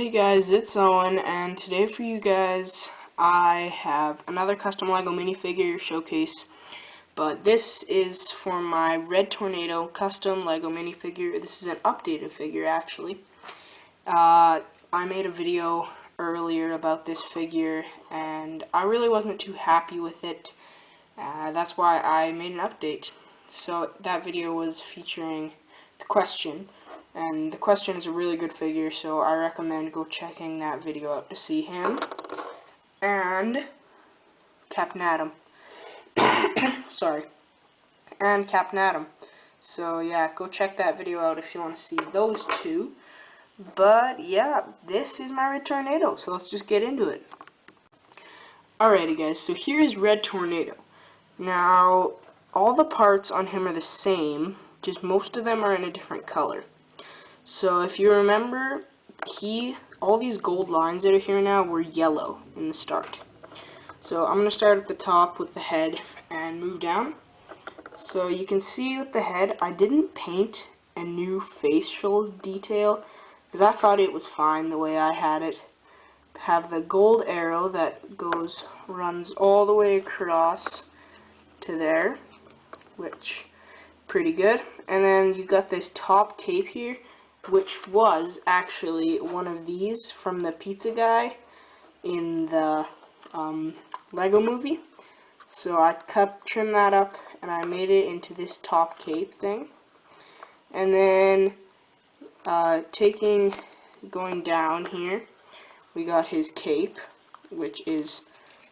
Hey guys, it's Owen, and today for you guys I have another custom LEGO minifigure showcase, but this is for my Red Tornado custom LEGO minifigure. This is an updated figure actually. I made a video earlier about this figure and I really wasn't too happy with it. That's why I made an update. So that video was featuring the question. And the question is a really good figure, so I recommend go checking that video out to see him. And Captain Atom. Sorry. And Captain Atom. So yeah, go check that video out if you want to see those two. But yeah, this is my Red Tornado, so let's just get into it. Alrighty guys, so here is Red Tornado. Now, all the parts on him are the same, just most of them are in a different color. So if you remember, all these gold lines that are here now were yellow in the start. So I'm going to start at the top with the head and move down. So you can see with the head, I didn't paint a new facial detail because I thought it was fine the way I had it. Have the gold arrow that runs all the way across to there, which pretty good. And then you got this top cape here, which was actually one of these from the pizza guy in the Lego movie. So I trimmed that up and I made it into this top cape thing. And then going down here, we got his cape, which is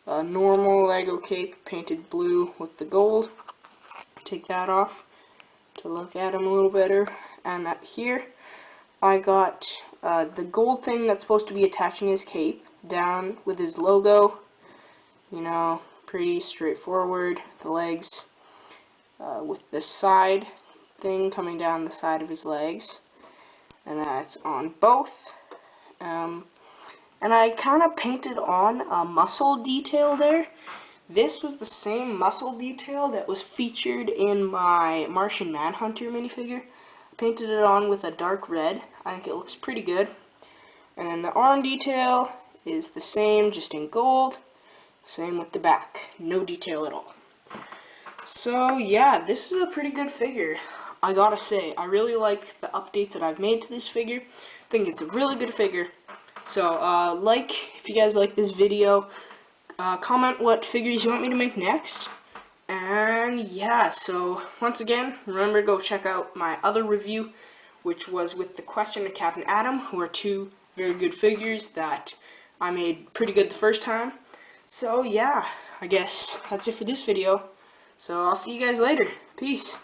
a normal Lego cape painted blue with the gold. Take that off to look at him a little better. And here I got the gold thing that's supposed to be attaching his cape down with his logo. You know, pretty straightforward. The legs with the side thing coming down the side of his legs. And that's on both. And I kind of painted on a muscle detail there. This was the same muscle detail that was featured in my Martian Manhunter minifigure. I painted it on with a dark red. I think it looks pretty good. And then the arm detail is the same, just in gold. Same with the back. No detail at all. So yeah, this is a pretty good figure. I gotta say, I really like the updates that I've made to this figure. I think it's a really good figure. So, if you guys like this video, comment what figures you want me to make next. And yeah, so once again, remember to go check out my other review, which was with the question of Captain Atom, who are two very good figures that I made pretty good the first time. So yeah, I guess that's it for this video. So I'll see you guys later. Peace.